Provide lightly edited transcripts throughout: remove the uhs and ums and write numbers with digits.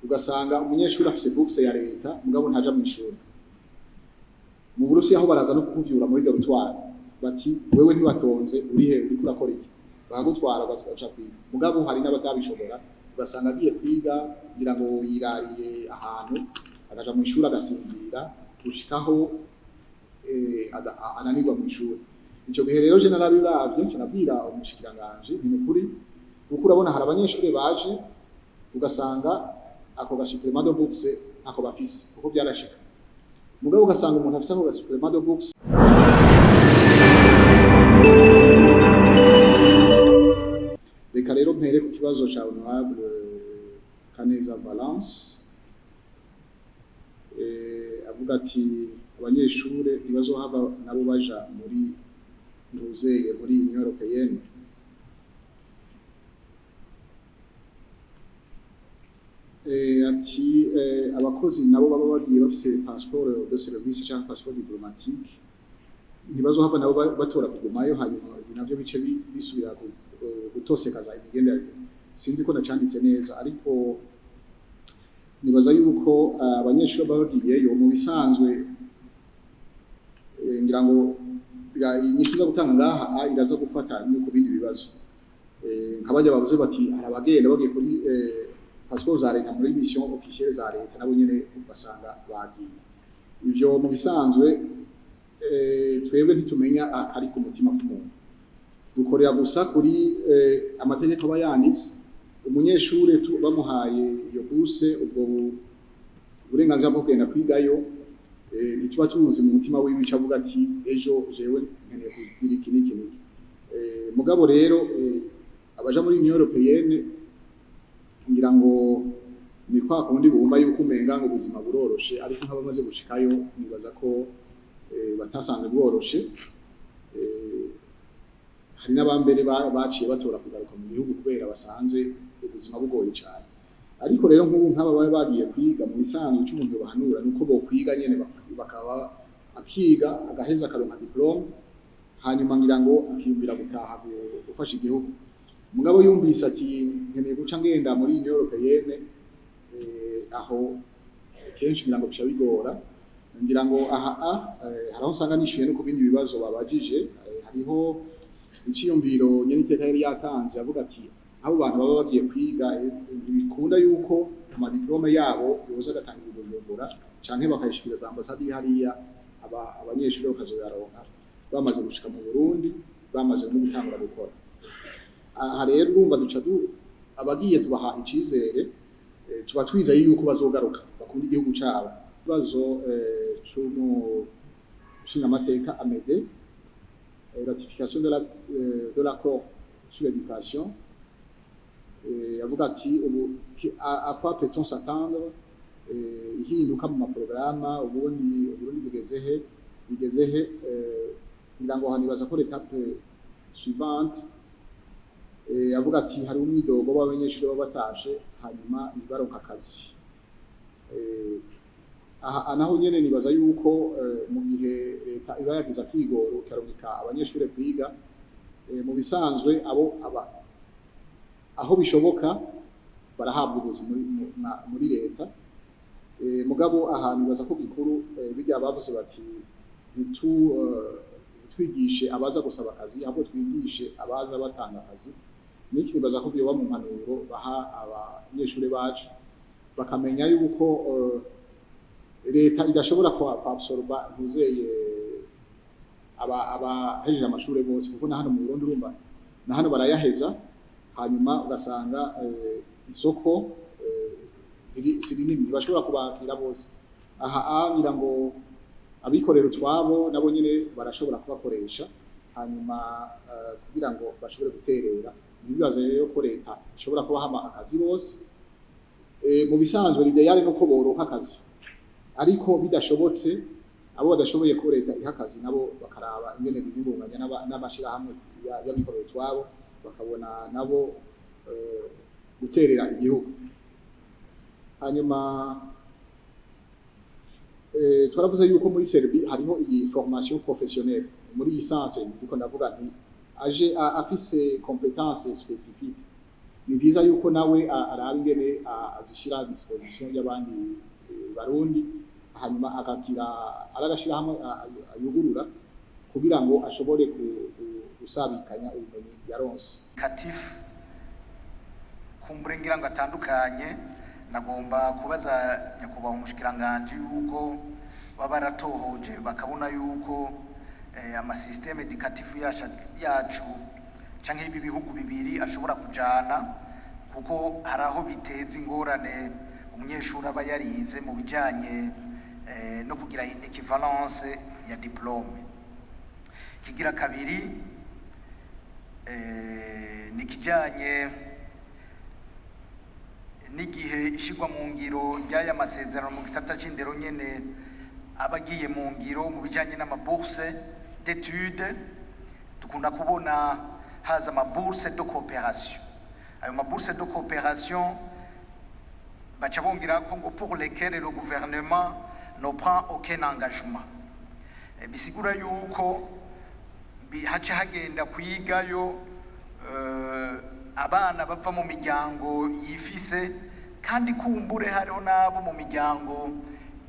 ugasanga umunyeshuri afise bourse ya leta mugabo ntaja mu ishuri. Mu Burusiya aho baraza no kukuvyura muri dortoir bati wewe ntiwatonze urihe uriko urakora iki, bagutwara bagaca kwiga. Mugabo hari n'abatabishobora ugasanga agiye kwiga kugira ngo yirariye ahantu agaja mu ishuri agasinzira gushikaho ananirwa mu ishuri. Ico gihe rero je narabiravye nabwira umushikiranganje ni kuri kuko urabona hari abanyeshuri baje ugasanga ako gasupplement de bourse ako bafise kuko byarashika. Mugabo ugasanga umuntu afise ako gasupplement de bourse reka rero mpere ku kibazo ca honorable Kaneza Valence avuga ati abanyeshure ntibazohava nabo baja muri ntuzeye muri Union Européenne. Ati abakozi nabo baba bagiye bafise passeport de service cyangwa passeport diplomatique ntibazohava nabo batora kugumayo hanyuma navyo bice bisubira gutosekaza imigenderanire. Sinzi ko nacanditse neza ariko nibaza yuko abanyeshuri baba bagiyeyo mu bisanzwe ngira ngo inyishu zo gutanga ngaha iraza gufata no ku bindi bibazo. Nkabajya bavuze bati arabagenda bagiye kuri passeport za leta muri mission officielle za leta nabo nyene basanga bagiye. Ivyo mu bisanzwe twebwe ntitumenya ari ku mutima k'umuntu, dukorera gusa kuri amategeko aba yanditse. Umunyeshure bamuhaye iyo bourse ubwo uburenganzira bwo kugenda kwigayo ntituba tuzi mu mutima wiwe ico avuga ati ejo jewe nkeneye kugira iki n'iki n'iki. Mugabo rero abaja muri Union Européenne ngira ngo ni kwa kundi bumva yuko umenga ngo ubuzima buroroshe, ariko nk'abamaze gushikayo nibaza ko batasanzwe bworoshe. Hari n'abambere baciye batora kugaruka mu gihugu kubera basanze ubuzima bugoye cyane. Ariko rero nk'ubu nk'aba bari bagiye kwiga mu bisanzwe cy'umuntu bahanura nuko bo kwiga nyene bakaba akiga agaheza akaronka diplome hanyuma ngira ngo akiyumvira gutaha gufasha igihugu. Mugabo yumvise ati nkeneye guca ngenda muri Union Européenne aho kenshi ngira ngo bigora. Ngira ngo haraho usanga nishuye no ku bindi bibazo babajije. Hariho iciyumviro nyene iteka yari yatanze avuga ati abo bantu baba bagiye kwiga bikunda yuko amadiplome yabo yoza gatangirwa Bujumbura canke bakayishikiriza ambasade hariya abanyeshuri bakazoyaronka bamaze gushika mu Burundi bamaze no gutangura gukora. Aha rero urumva duca abagiye tubaha icizere tuba twizeye yuko bazogaruka bakunda igihugu cyabo. Bazo nshinga amateka AMEDE, ratification de l'accord sur l'éducation, avuga ati à quoi peut-on s'attendre ihinduka mu maprograma ubundi bigezehe ngira ngo hanibaza ko l'étape suivante avuga ati hari umwidogo w'abanyeshuri baba batashe hanyuma nibaronka akazi. Naho nyene nibaza yuko mu gihe leta iba yagize akigoro karongika abanyeshuri kwiga mu bisanzwe aho bishoboka barahabwa ubuzi muri leta. Mugabo ahantu nibaza ko gikuru bijya bavuze bati twigishe abaza gusaba akazi ahubwo twigishe abaza batanga akazi. Niki nibaza ko byoba mu mpanuro baha abanyeshuri bacu bakamenya yuko leta idashobora absorba ntuzeye abahejeje amashuri bose, kuko na hano mu Burundi urumva na hano barayaheza hanyuma ugasanga isoko rinini bashobora kubakira bose. Ngira ngo abikorera utwabo nabo nyine barashobora kubakoresha hanyuma kugira ngo bashobore guterera. Nibaza rero ko leta ishobora kubaha akazi bose. Mu bisanzwe ideal nuko boronka akazi, ariko bidashobotse abo badashoboye ko leta iha akazi nabo bakaraba ingene biyungunganya n'amashira hamwe y'abikorera utwabo bakabona nabo guterera igihugu. Hanyuma twaravuze yuko muri Serbie hariho iyi formation professionnelle muri licence, ndiko ndavuga nti aje afise compétence spécifique ni byiza yuko nawe araba ingene azishira disposition y'abandi barundi hanyuma aragashira hamwe ayugurura kugira ngo ashobore gusabikanya ubumenyi yaronse katifu kumburengira ngo atandukanye nagomba kubaza nyakubahwa umushikiranganje yuko baba baratohoje bakabona yuko amasysteme edukatifu yacu canke ibi bihugu bibiri ashobora kujana kuko haraho biteza ingorane umunyeshuri aba yarize mu bijanye no kugira equivalence ya diplome. Kigira kabiri ni kijanye n'igihe ishigwa mu ngiro y'aya masezerano mu gisata c'indero nyene abagiye mu ngiro mu bijanye n'amabourse d'études dukunda kubona haza amabourse de coopération. Ayo mabourse de coopération baca bongira ko ngo pour lesquelles le gouvernement ne prend aucun engagement. Bisigura yuko haca hagenda kwigayo abana bava mu miryango yifise kandi kumbure hariho nabo mu miryango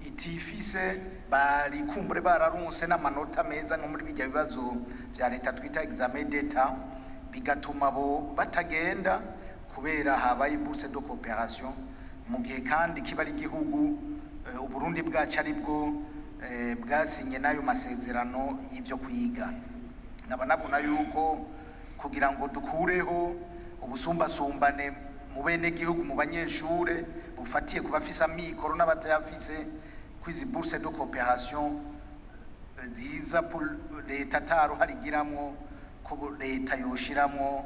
itifise bari kumbure bararunse n'amanota meza nko muri bijya bibazo vya leta twita examen d'etat bigatuma bo batagenda kubera habaye bourse de coopération mu gihe kandi kiba ari igihugu Uburundi bwacu ari bwo bwasinye nayo masezerano y'ivyo kwiga. Nabona yuko kugira ngo dukureho ubusumbasumbane mu bene gihugu mu banyeshure bufatiye ku bafise amikoro n'abatayafise kwizi bourse de coopération ziza leta taruharigiramwo ko leta yoshiramwo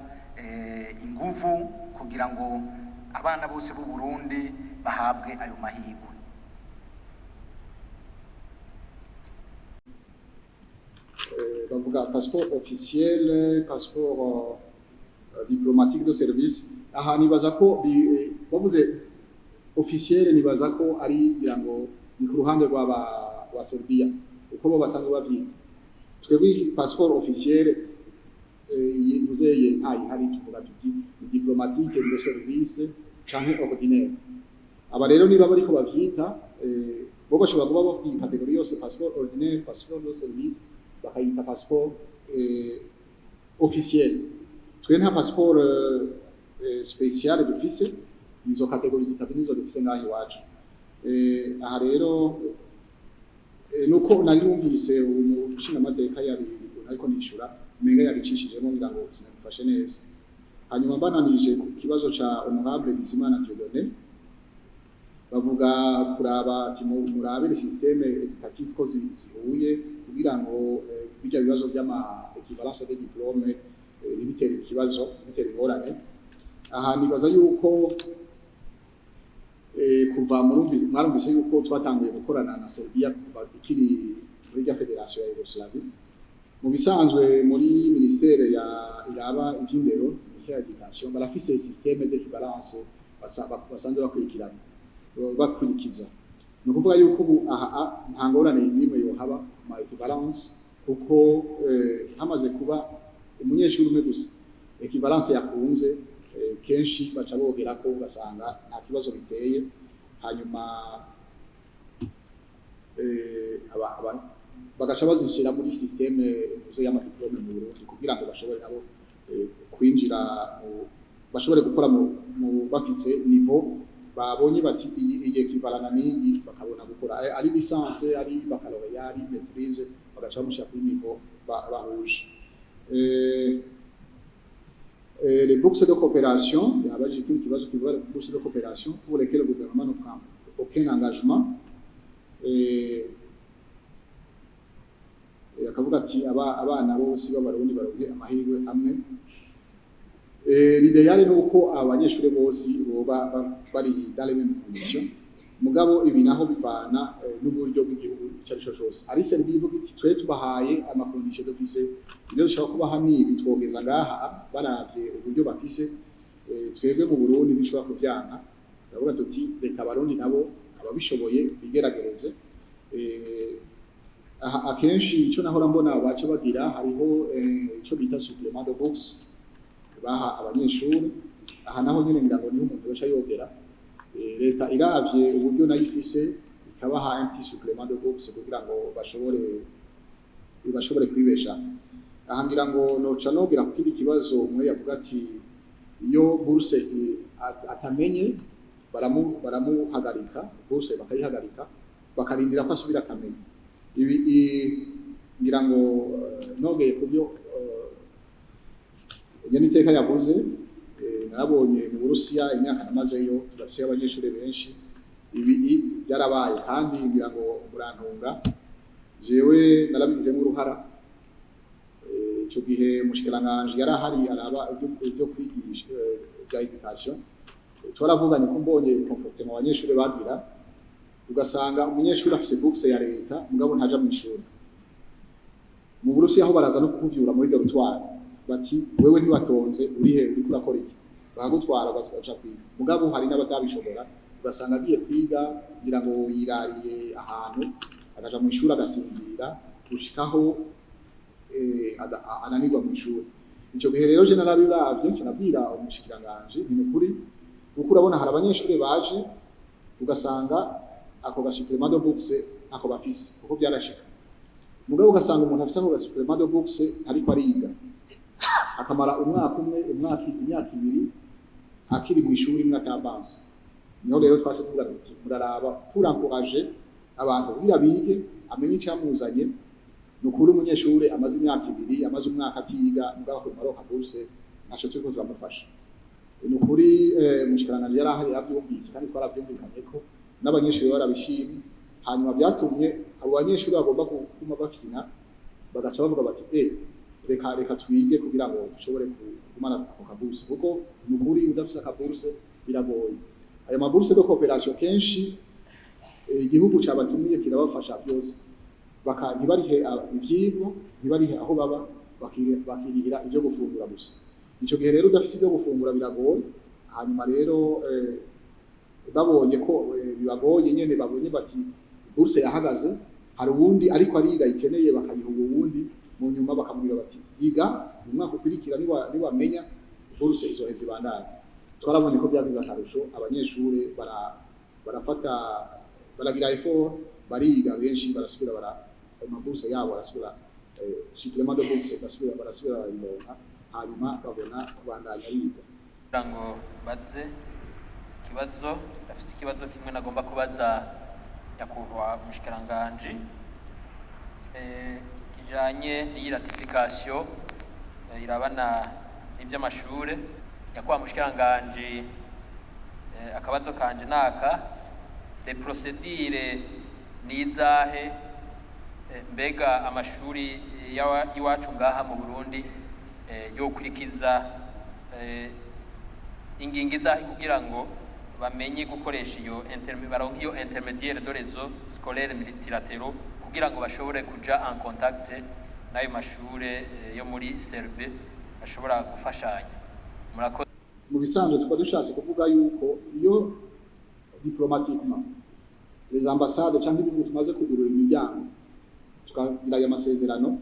inguvu kugira ngo abana bose b'u Burundi bahabwe ayo mahirwe. Bavuga passeport officiel, passeport diplomatique de service. Aha nibaza ko bavuze officiel nibaza ko ari birango ni ku ruhande rwa Serbia uko bo basanzwe bavyita. Twebwe passeport officiel yuzeye hari tuvuga tuti diplomatique de service canke ordinaire. Aba rero niba bariko bavyita bo bashobora kuba bafite category yose passeport ordinaire, passeport de service bakayita passeport officiel. Twe nta passeport spécial dufise izo categories zitatu nizo dufise ngaho iwacu. Aha rero nuko nari numvise umushinga amateka yari ariko nishura menga yagicishijemo ngira ngo sinafashe neza. Hanyuma bananije ku kibazo ca honorable Bizimana Dieudonné bavuga kuraba murabe systeme educative ko zihuye kugira ngo bijya bibazo by'ama equivalence de diplôme nibitere ikibazo bitere ingorane. Aha nibaza yuko kuva mwarumvise yuko twatanguye gukorana na Serbia kuva ikiri muri ya Federation ya Yugoslavia. Mu bisanzwe muri ministere ya iraba iby'indero ministere ya education barafise systeme d'equivalence basanzwe bakurikiza. No kuvuga yuko aha nta ngorane n'imwe yo haba ma equivalence kuko hamaze kuba umunyeshuri umwe gusa equivalence yakunze kenshi baca bogera ko basanga nta kibazo biteye. Hanyuma bagaca bazishira muri systeme y'amadiplome mu Burundi kugira ngo bashobore nabo kwinjira bashobore gukora mu bafise niveau babonye bati igiye kivalana n'igi bakabona gukora ari licence ari baccalauréat ari maîtrise bagaca bamushyira kuri niveau bahuje. Les bourses de coopération, il y a un kibazo kivuga les bourses de coopération pour lesquelles le gouvernement ne prend aucun engagement. Akavuga ati abana bose b'abarundi baronke amahirwe amwe. L'idéal ni uko abanyeshuri bose boba bari dans les mêmes conditions. Mugabo ibi naho bivana n'uburyo bw'igihugu cyari cyose. Ari Serbia ivuga iti twe tubahaye amakondition dufise ibyo dushaka kubaha nibi twogeza ngaha baravye uburyo bafise twebwe mu Burundi bishobora kuvyana. Turavuga tuti reka abarundi nabo ababishoboye bigeragereze. Akenshi icyo nahora mbona baca bagira hariho icyo bita supplément de bourse baha abanyeshuri aha naho nyene ngira ngo niho umuntu yoca yogera leta iravye uburyo nayo ifise ikabaha un petit supplément de bourse kugira ngo bashobore kwibesha. Aha ngira ngo noca nogera ku kindi kibazo umwe yavuga ati iyo bourse atamenye baramuhagarika bourse bakayihagarika bakarindira ko asubira akamenya. Ibi ngira ngo nogeye kubyo niteka yavuze narabonye mu Burusiya imyaka namazeyo turafise abanyeshuri benshi ibi byarabaye kandi ngira ngo murantunga jewe narabigizemo uruhara ico gihe mushikiranganje yarahari araba ibyo kwigisha bya education twaravuganye ko mbonye comportement abanyeshuri bagira ugasanga umunyeshuri afise bourse ya leta mugabo ntaja mu ishuri. Mu Burusiya aho baraza no kukuvyura muri dortoir bati wewe ntiwatonze urihe uri kurakora iki bagutwara bagaca kwiga mugabo hari n'abatabishobora ugasanga agiye kwiga ngira ngo yirariye ahantu agaja mu ishuri agasinzira gushikaho ananirwa mu ishuri. Ico gihe rero je narabiravye nabwira umushikiranganje ni kuri kuko urabona hari abanyeshuri baje ugasanga ako gasupplement de bourse ako bafise kuko byarashika mugabo ugasanga umuntu afise ako gasupplement de bourse ariko ariga akamara umwaka umwe imyaka ibiri akiri mu ishuri imyaka y'abanza. Niho rero twaje tuvuga tuti muraraba turankoraje abantu kugira bige amenye icyamuzanye nukuri umunyeshuri amaze imyaka ibiri amaze umwaka atiga mugabo ko maroka bourse naco turiko turamufasha. Nukuri mushikiranganje yarahari yavyumvise kandi twaravyumvikanye ko n'abanyeshuri barabishimye hanyuma byatumye abo banyeshuri bagomba kuma bafina bagaca bavuga bati reka twige kugira ngo dushobore kugumana ako kaburse kuko nukuri udafise akaburse biragoye. Ayo maburse de coopération kenshi igihugu cyabatumiye kirabafasha byose ntibarihe ivyigwa ntibarihe aho baba bakirihira ibyo gufungura gusa. Ico gihe rero udafise ibyo gufungura biragoye hanyuma rero babonye ko bibagoye nyene babonye bati bourse yahagaze hari uwundi ariko ariga ikeneye bakayiha uwundi mu nyuma bakamubwira bati yiga umwaka ukurikira niwamenya bourse izoheze bandanye. Twarabonye ko byagize akarusho abanyeshuri barafata baragira effort bariga benshi barasubira amabourse yabo barasubira supplément de bourse barasubira bayironka hanyuma babona kubandanya biga. Ngo baze ikibazo afise ikibazo kimwe nagomba kubaza nyakubahwa mushikiranganje kijanye n'iyi ratification irabana n'ivy'amashure nyakubahwa mushikiranganje akabazo kanje naka les procédures nizahe mbega amashuri iwacu ngaha mu Burundi yo kurikiza ingingi zahe kugira ngo bamenye gukoresha iyo baronka iyo intermédiaire de réseau scolaire multilatéraux kugira ngo bashobore kuja en contact n'ayo mashure yo muri CRB bashobora gufashanya. Murakoze. Mu bisanzwe tukaba dushatse kuvuga yuko iyo diplomatiquement les ambassades cyangwa ibihugu tumaze kugurura imiryango tukagira aya masezerano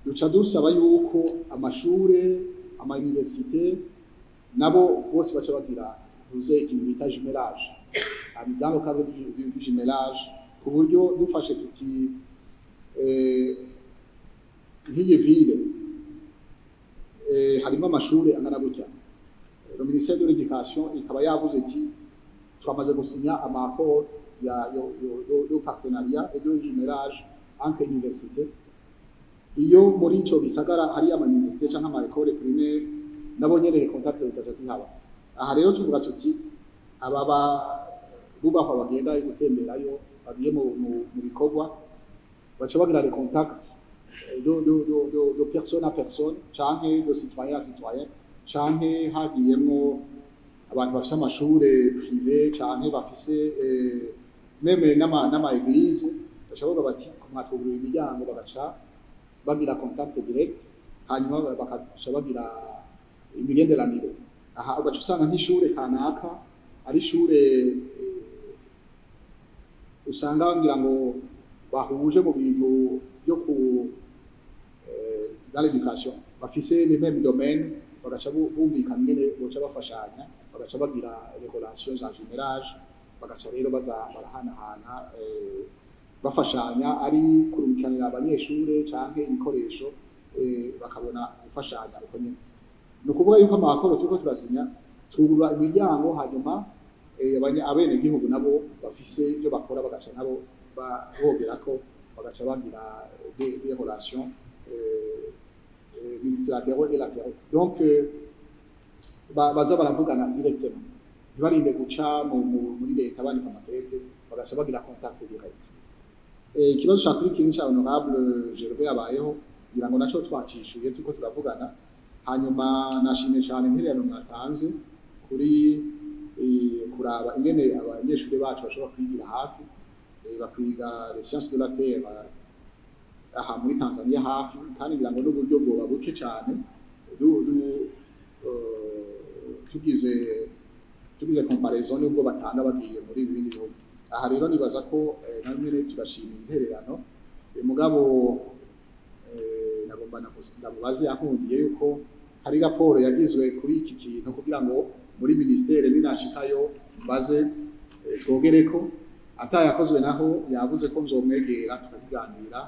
duca dusaba yuko amashure ama université nabo bose baca bagira ikintu bita jumelage dans le cadre du jumelage ku buryo dufashe tuti nk'iyi ville harimo amashuri angana gutya le ministère de l'éducation ikaba yavuze iti twamaze gusinya amakoro yo partenariat et de jumelage entre universités iyo muri ico bisagara hari ama université cyangwa ama école primaire nabo nyene contact zitaje haba. Aha rero tuvuga tuti ababa bubakwa bagenda gutemberayo bagiye mu bikorwa baca bagira les contacts de personne à personne canke de citoyen à citoyen canke hagiyemo abantu bafise amashure privé canke bafise meme n'ama église baca bavuga bati mwatugurira imiryango bagaca bagira contact direct hanyuma bakaca bagira imigenderanire. Aha ugaca usanga nk'ishure kanaka ari ishure usanga ngira ngo bahuje mu bintu byo ku dans l'éducation bafise les mêmes domaines bagaca bumvikana ingene boca bafashanya bagaca bagira les relations en générage bagaca rero baza barahanahana bafashanya ari kurumikanira abanyeshure canke ibikoresho bakabona gufashanya uko nyene no kuvuga yuko amakoro turiko turasinya twugurura imiryango hanyuma abene gihugu nabo bafise ibyo bakora bagaca nabo bahogerako bagaca bagira des relations multilatéraux et latéraux donc baza baravugana directement ntibarinde guca muri leta bandika amakete bagaca bagira contact direct ikibazo cya kuri kintu cya honorable Gervais yabayeho kugira ngo naco twacishuye turiko turavugana hanyuma nashimye cyane intererano mwatanze kuri kuraba ingene abanyeshuri bacu bashobora kwigira hafi bakwiga les sciences de la terre aha muri Tanzania hafi kandi ngira ngo n'uburyo bwoba buke cyane tugize comparaison n'ubwo batanga bagiye muri ibindi bihugu aha rero nibaza ko namwe tubashimiye intererano mugabo nagomba namubaze akundiye yuko hari raporo yagizwe kuri iki kintu kugira ngo muri ministere ninashikayo baze twogereko atayakozwe naho yavuze ko nzomwegera tukaganira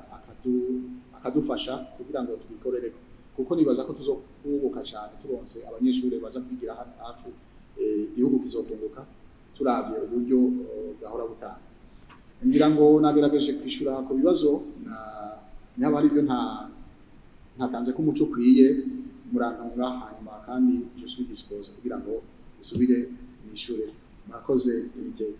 akadufasha kugira ngo tugikorere kuko nibaza ko tuzokubuka cyane turonse abanyeshuri baza kwigira hafi igihugu kizokunguka turavye uburyo gahora butanga ngira ngo nagerageje kwishura ku bibazo nyaba ari byo ntatanze ko umuco kwiye murantunga hanyuma kandi je suis disposé kugira ngo isubire nishure murakoze ibitego